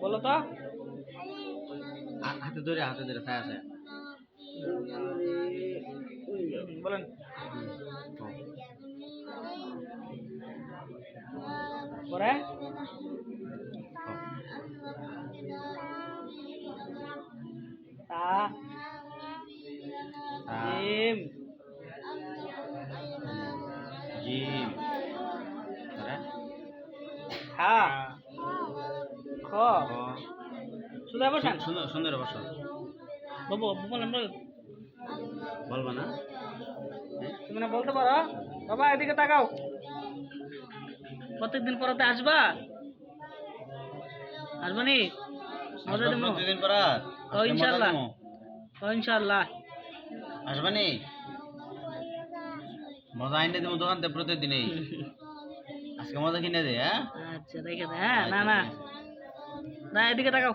বলো তো। হাতে ধরে ছায়া ছায়া বলেন। পরে তা জিম জিম খা খ সুদা বসান। সুন্দর বসো। বাবু বলেন বল। বলবা না? তুমি না বলতে পারো? বাবা এদিকে তাকাও। প্রত্যেকদিন পড়াতে আসবা? আসবা নি? মজা দেবো প্রতিদিন পর ও ইনশাআল্লাহ। ও ইনশাআল্লাহ আসবা নি? মজা আইনে দেবো দোকান থেকে প্রতিদিনই। আজকে মজা কিনে দে। হ্যাঁ আচ্ছা রেখে দে। হ্যাঁ না না না এদিকে তাকাও।